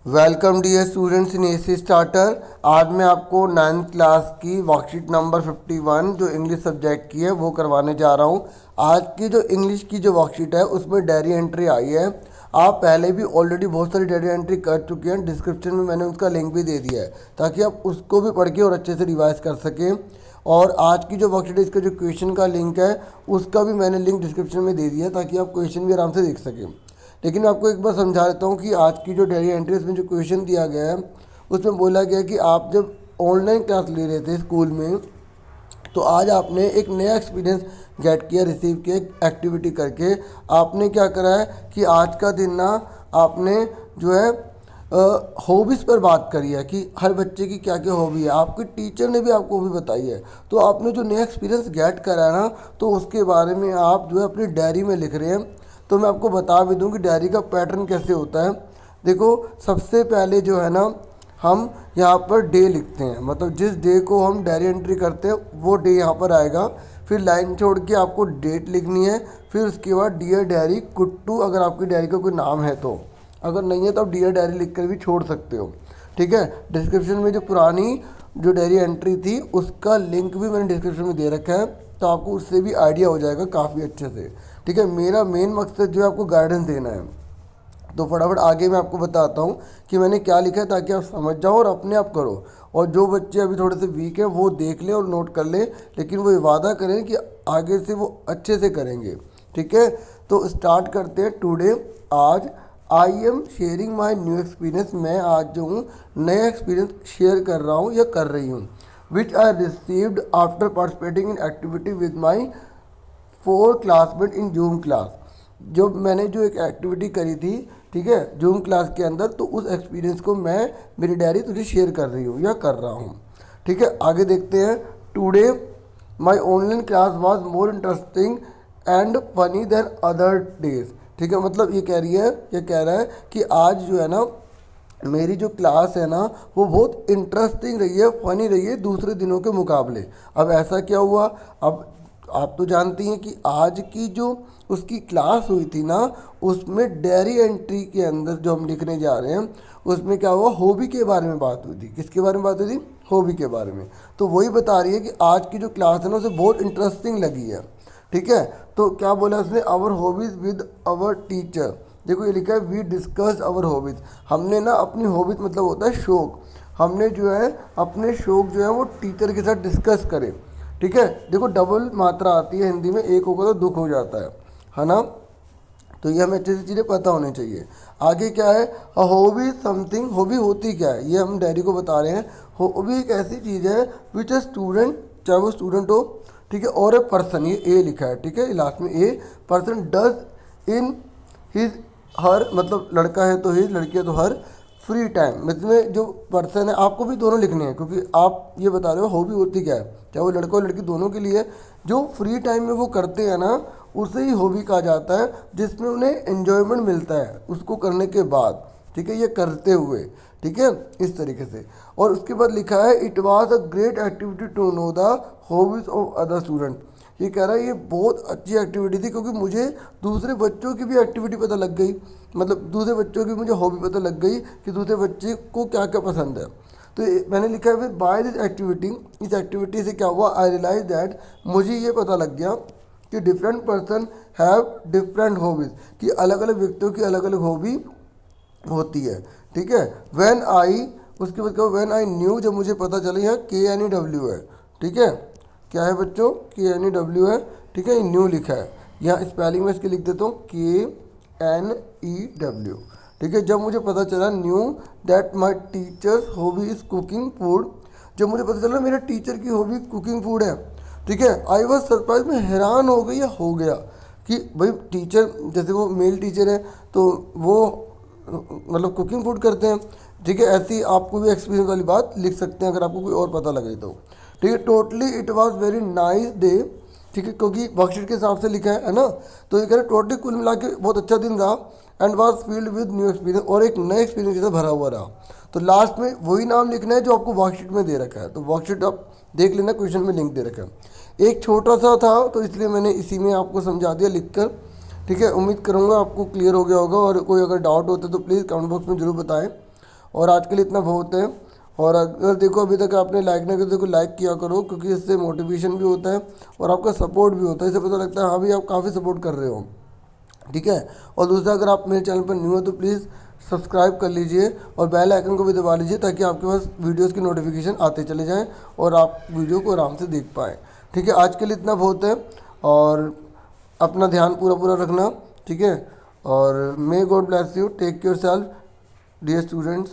Welcome dear students in AC starter. आज मैं आपको 9th क्लास की वर्कशीट नंबर 51 जो इंग्लिश सब्जेक्ट की है वो करवाने जा रहा हूँ। आज की जो इंग्लिश की जो वर्कशीट है उसमें डायरी एंट्री आई है। आप पहले भी ऑलरेडी बहुत सारी डायरी एंट्री कर चुके हैं, डिस्क्रिप्शन में मैंने उसका लिंक भी दे दिया है ताकि आप उसको भी पढ़ के और अच्छे से रिवाइज कर सकें। और आज की जो वर्कशीट है इसका जो क्वेश्चन का लिंक है उसका भी मैंने लिंक डिस्क्रिप्शन में दे दिया है ताकि आप क्वेश्चन भी आराम से देख सकें। लेकिन मैं आपको एक बार समझा देता हूँ कि आज की जो डायरी एंट्री में जो क्वेश्चन दिया गया है उसमें बोला गया कि आप जब ऑनलाइन क्लास ले रहे थे स्कूल में तो आज आपने एक नया एक्सपीरियंस गेट किया, रिसीव किया एक्टिविटी करके। आपने क्या करा है कि आज का दिन ना आपने जो है हॉबीज़ पर बात करी है कि हर बच्चे की क्या क्या हॉबी है। आपके टीचर ने भी आपको हॉबी बताई है, तो आपने जो नया एक्सपीरियंस गेट करा है ना तो उसके बारे में आप जो है अपनी डायरी में लिख रहे हैं। तो मैं आपको बता भी दूं कि डायरी का पैटर्न कैसे होता है। देखो, सबसे पहले जो है ना हम यहाँ पर डे लिखते हैं, मतलब जिस डे को हम डायरी एंट्री करते हैं वो डे यहाँ पर आएगा। फिर लाइन छोड़ के आपको डेट लिखनी है। फिर उसके बाद डियर डायरी कुट्टू, अगर आपकी डायरी का कोई नाम है तो, अगर नहीं है तो आप डियर डायरी लिख कर भी छोड़ सकते हो। ठीक है, डिस्क्रिप्शन में जो पुरानी जो डायरी एंट्री थी उसका लिंक भी मैंने डिस्क्रिप्शन में दे रखा है, तो आपको उससे भी आइडिया हो जाएगा काफ़ी अच्छे से। ठीक है, मेरा मेन मकसद जो है आपको गाइडेंस देना है। तो फटाफट आगे मैं आपको बताता हूँ कि मैंने क्या लिखा है ताकि आप समझ जाओ और अपने आप करो। और जो बच्चे अभी थोड़े से वीक हैं वो देख लें और नोट कर लें, लेकिन वो वादा करें कि आगे से वो अच्छे से करेंगे। ठीक है, तो स्टार्ट करते हैं। टुडे, आज I am sharing my new experience. मैं आज जो हूँ नया एक्सपीरियंस शेयर कर रहा हूँ या कर रही हूँ। Which I received after participating in activity with my 4 classmate in Zoom class. जब मैंने जो एक एक्टिविटी करी थी, ठीक है, जूम क्लास के अंदर, तो उस एक्सपीरियंस को मैं मेरी डायरी तुझे शेयर कर रही हूँ या कर रहा हूँ। ठीक है, आगे देखते हैं। Today my online class was more interesting and funny than other days. ठीक है, मतलब ये कह रहा है कि आज जो है ना मेरी जो क्लास है ना वो बहुत इंटरेस्टिंग रही है, फनी रही है दूसरे दिनों के मुकाबले। अब ऐसा क्या हुआ? अब आप तो जानती हैं कि आज की जो उसकी क्लास हुई थी ना उसमें डायरी एंट्री के अंदर जो हम लिखने जा रहे हैं उसमें क्या हुआ, हॉबी के बारे में बात हुई थी। किसके बारे में बात हुई थी? हॉबी के बारे में। तो वही बता रही है कि आज की जो क्लास है ना उसे बहुत इंटरेस्टिंग लगी है। ठीक है, तो क्या बोला उसने? Our hobbies with our teacher. देखो ये लिखा है वी डिस्कस आवर हॉबीज़। हमने ना अपनी हॉबीज़ मतलब होता है शौक, हमने जो है अपने शौक जो है वो टीचर के साथ डिस्कस करें। ठीक है, देखो डबल मात्रा आती है हिंदी में, एक होगा तो दुख हो जाता है ना। तो ये हमें अच्छे से चीज़ें पता होनी चाहिए। आगे क्या है? अ हॉबी समथिंग, हॉबी होती क्या है ये हम डायरी को बता रहे हैं। हॉबी एक ऐसी चीज़ है विच अ स्टूडेंट, चाहे वो स्टूडेंट हो, ठीक है, और ए पर्सन, ये ए लिखा है, ठीक है, लास्ट में a, person does in his her, मतलब लड़का है तो हिज, लड़की है तो हर, फ्री टाइम। इसमें जो पर्सन है आपको भी दोनों लिखने हैं क्योंकि आप ये बता रहे हो हॉबी होती क्या है, चाहे वो लड़का और लड़की दोनों के लिए। जो फ्री टाइम में वो करते हैं ना उसे ही हॉबी कहा जाता है, जिसमें उन्हें एन्जॉयमेंट मिलता है उसको करने के बाद। ठीक है, ये करते हुए, ठीक है, इस तरीके से। और उसके बाद लिखा है it was a great activity to know the hobbies of other student. ये कह रहा है ये बहुत अच्छी एक्टिविटी थी क्योंकि मुझे दूसरे बच्चों की भी एक्टिविटी पता लग गई, मतलब दूसरे बच्चों की मुझे हॉबी पता लग गई कि दूसरे बच्चे को क्या क्या पसंद है। तो मैंने लिखा है फिर बाय दिस एक्टिविटी, इस एक्टिविटी से क्या हुआ, आई रियलाइज दैट, मुझे ये पता लग गया कि different person have different hobbies, कि अलग अलग व्यक्तियों की अलग अलग हॉबी होती है। ठीक है, व्हेन आई, उसके बाद क्या, व्हेन आई न्यू, जब मुझे पता चला, यहाँ KNEW है। ठीक है, क्या है बच्चों? KNEW है। ठीक है, न्यू लिखा है, यहाँ स्पेलिंग में इसके लिख देता हूँ KNEW। ठीक है, जब मुझे पता चला knew that my teachers hobby is cooking food, जब मुझे पता चला मेरे टीचर की हॉबी कुकिंग फूड है। ठीक है, आई वॉज सरप्राइज, मैं हैरान हो गई या हो गया कि भाई टीचर, जैसे वो मेल टीचर है तो वो मतलब कुकिंग फूड करते हैं। ठीक है, ऐसी आपको भी एक्सपीरियंस वाली बात लिख सकते हैं अगर आपको कोई और पता लगे तो। ठीक है, totally it was very nice day. ठीक है, क्योंकि वर्कशीट के हिसाब से लिखा है ना, तो ये कह रहे टोटली कुल मिला के बहुत अच्छा दिन रहा। And was field with new experience, और एक नए एक्सपीरियंस के साथ भरा हुआ रहा। तो लास्ट में वही नाम लिखना है जो आपको वर्कशीट में दे रखा है। तो वर्कशीट आप देख लेना, क्वेश्चन में लिंक दे रखा है। एक छोटा सा था तो इसलिए मैंने इसी में आपको समझा दिया लिख कर। ठीक है, उम्मीद करूँगा आपको क्लियर हो गया होगा, और कोई अगर डाउट होता है तो प्लीज़ कमेंट बॉक्स में ज़रूर बताएं। और आज के लिए इतना बहुत है। और अगर देखो अभी तक आपने लाइक ना किया तो देखो लाइक किया करो, क्योंकि इससे मोटिवेशन भी होता है और आपका सपोर्ट भी होता है। इससे पता लगता है हाँ भी आप काफ़ी सपोर्ट कर रहे हो, ठीक है। और दूसरा, अगर आप मेरे चैनल पर न्यू हो तो प्लीज़ सब्सक्राइब कर लीजिए और बेल आइकन को भी दबा लीजिए, ताकि आपके पास वीडियोस की नोटिफिकेशन आते चले जाएं और आप वीडियो को आराम से देख पाएँ, ठीक है। आज के लिए इतना बहुत है और अपना ध्यान पूरा पूरा रखना, ठीक है। और may God bless you, take care self dear students.